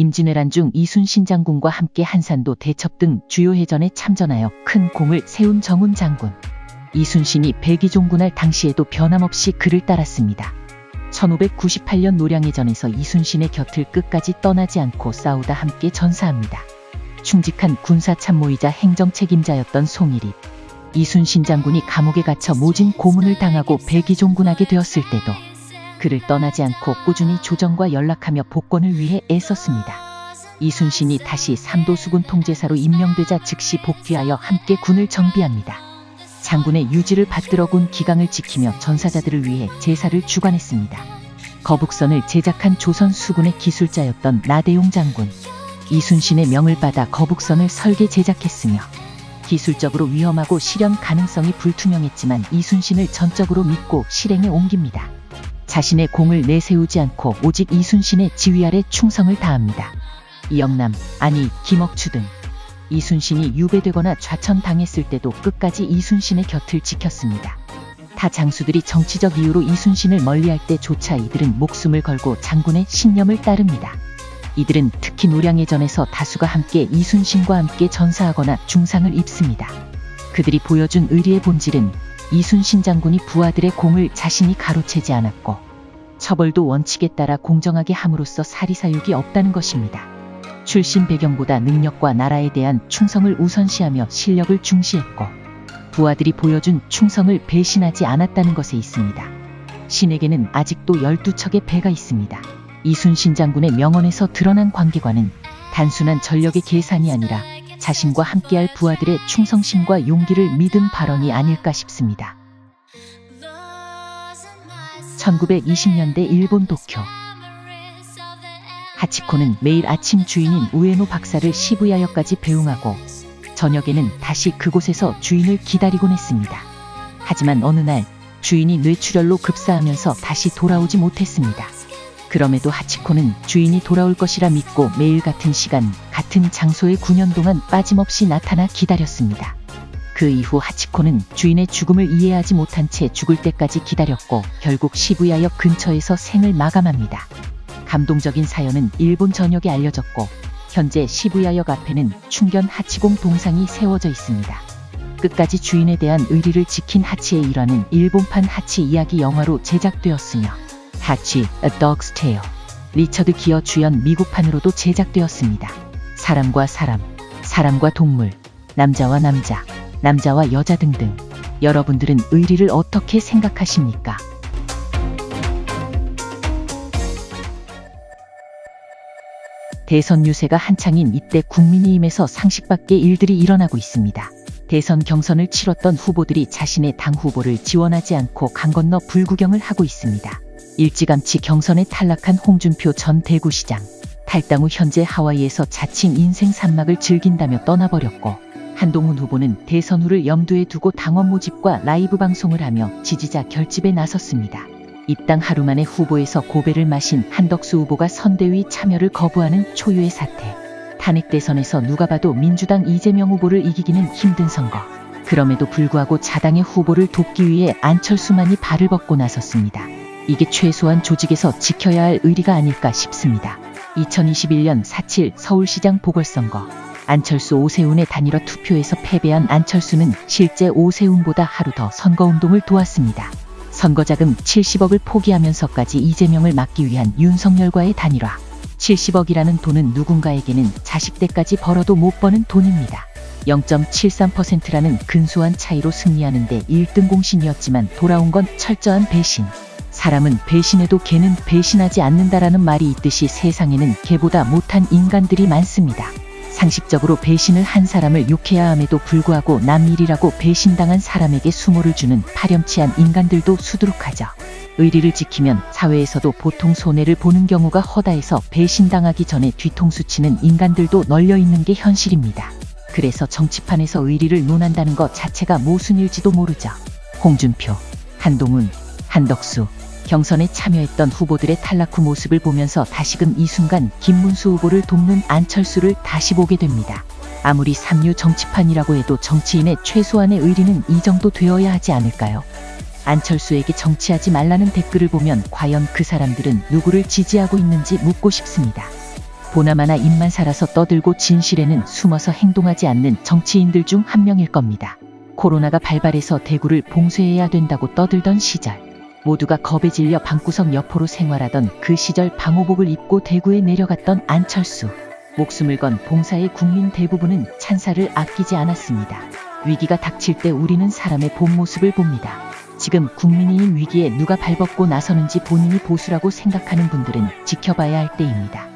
임진왜란 중 이순신 장군과 함께 한산도 대첩 등 주요 해전에 참전하여 큰功을 세운 정훈 장군. 이순신이 백의종군할 당시에도 변함없이 그를 따랐습니다. 1598년 노량해전에서 이순신의 곁을 끝까지 떠나지 않고 싸우다 함께 전사합니다. 충직한 군사참모이자 행정책임자였던 송일이 이순신 장군이 감옥에 갇혀 모진 고문을 당하고 백의종군하게 되었을 때도 그를 떠나지 않고 꾸준히 조정과 연락하며 복권을 위해 애썼습니다. 이순신이 다시 삼도수군 통제사로 임명되자 즉시 복귀하여 함께 군을 정비합니다. 장군의 유지를 받들어 군 기강을 지키며 전사자들을 위해 제사를 주관했습니다. 거북선을 제작한 조선 수군의 기술자였던 나대용 장군. 이순신의 명을 받아 거북선을 설계 제작했으며 기술적으로 위험하고 실현 가능성이 불투명했지만 이순신을 전적으로 믿고 실행에 옮깁니다. 자신의 공을 내세우지 않고 오직 이순신의 지휘 아래 충성을 다합니다. 이영남, 안희, 김억추 등 이순신이 유배되거나 좌천당했을 때도 끝까지 이순신의 곁을 지켰습니다. 타 장수들이 정치적 이유로 이순신을 멀리할 때조차 이들은 목숨을 걸고 장군의 신념을 따릅니다. 이들은 특히 노량해전에서 다수가 함께 이순신과 함께 전사하거나 중상을 입습니다. 그들이 보여준 의리의 본질은 이순신 장군이 부하들의 공을 자신이 가로채지 않았고 처벌도 원칙에 따라 공정하게 함으로써 사리사욕이 없다는 것입니다. 출신 배경보다 능력과 나라에 대한 충성을 우선시하며 실력을 중시했고 부하들이 보여준 충성을 배신하지 않았다는 것에 있습니다. 신에게는 아직도 12척의 배가 있습니다. 이순신 장군의 명언에서 드러난 관계관은 단순한 전력의 계산이 아니라 자신과 함께할 부하들의 충성심과 용기를 믿은 발언이 아닐까 싶습니다. 1920년대 일본 도쿄. 하치코는 매일 아침 주인인 우에노 박사를 시부야역까지 배웅하고 저녁에는 다시 그곳에서 주인을 기다리곤 했습니다. 하지만 어느 날 주인이 뇌출혈로 급사하면서 다시 돌아오지 못했습니다. 그럼에도 하치코는 주인이 돌아올 것이라 믿고 매일 같은 시간, 같은 장소에 9년 동안 빠짐없이 나타나 기다렸습니다. 그 이후 하치코는 주인의 죽음을 이해하지 못한 채 죽을 때까지 기다렸고 결국 시부야역 근처에서 생을 마감합니다. 감동적인 사연은 일본 전역에 알려졌고 현재 시부야역 앞에는 충견 하치공 동상이 세워져 있습니다. 끝까지 주인에 대한 의리를 지킨 하치의 일화는 일본판 하치 이야기 영화로 제작되었으며 하치, A Dog's Tale, 리처드 기어 주연 미국판으로도 제작되었습니다. 사람과 사람, 사람과 동물, 남자와 남자, 남자와 여자 등등 여러분들은 의리를 어떻게 생각하십니까? 대선 유세가 한창인 이때 국민의힘에서 상식밖의 일들이 일어나고 있습니다. 대선 경선을 치렀던 후보들이 자신의 당 후보를 지원하지 않고 강 건너 불구경을 하고 있습니다. 일찌감치 경선에 탈락한 홍준표 전 대구시장. 탈당 후 현재 하와이에서 자칭 인생 산막을 즐긴다며 떠나버렸고 한동훈 후보는 대선 후를 염두에 두고 당원 모집과 라이브 방송을 하며 지지자 결집에 나섰습니다. 입당 하루 만에 후보에서 고배를 마신 한덕수 후보가 선대위 참여를 거부하는 초유의 사태. 탄핵 대선에서 누가 봐도 민주당 이재명 후보를 이기기는 힘든 선거. 그럼에도 불구하고 자당의 후보를 돕기 위해 안철수만이 발을 벗고 나섰습니다. 이게 최소한 조직에서 지켜야 할 의리가 아닐까 싶습니다. 2021년 4.7 서울시장 보궐선거. 안철수 오세훈의 단일화 투표에서 패배한 안철수는 실제 오세훈보다 하루 더 선거운동을 도왔습니다. 선거자금 70억을 포기하면서까지 이재명을 막기 위한 윤석열과의 단일화. 70억이라는 돈은 누군가에게는 자식 때까지 벌어도 못 버는 돈입니다. 0.73%라는 근소한 차이로 승리하는데 1등 공신이었지만 돌아온 건 철저한 배신. 사람은 배신해도 개는 배신하지 않는다라는 말이 있듯이 세상에는 개보다 못한 인간들이 많습니다. 상식적으로 배신을 한 사람을 욕해야 함에도 불구하고 남 일이라고 배신당한 사람에게 수모를 주는 파렴치한 인간들도 수두룩하죠. 의리를 지키면 사회에서도 보통 손해를 보는 경우가 허다해서 배신당하기 전에 뒤통수 치는 인간들도 널려있는 게 현실입니다. 그래서 정치판에서 의리를 논한다는 것 자체가 모순일지도 모르죠. 홍준표, 한동훈, 한덕수, 경선에 참여했던 후보들의 탈락 후 모습을 보면서 다시금 이 순간 김문수 후보를 돕는 안철수를 다시 보게 됩니다. 아무리 삼류 정치판이라고 해도 정치인의 최소한의 의리는 이 정도 되어야 하지 않을까요? 안철수에게 정치하지 말라는 댓글을 보면 과연 그 사람들은 누구를 지지하고 있는지 묻고 싶습니다. 보나마나 입만 살아서 떠들고 진실에는 숨어서 행동하지 않는 정치인들 중 한 명일 겁니다. 코로나가 발발해서 대구를 봉쇄해야 된다고 떠들던 시절, 모두가 겁에 질려 방구석 여포로 생활하던 그 시절 방호복을 입고 대구에 내려갔던 안철수. 목숨을 건 봉사의 국민 대부분은 찬사를 아끼지 않았습니다. 위기가 닥칠 때 우리는 사람의 본 모습을 봅니다. 지금 국민의힘 위기에 누가 발벗고 나서는지 본인이 보수라고 생각하는 분들은 지켜봐야 할 때입니다.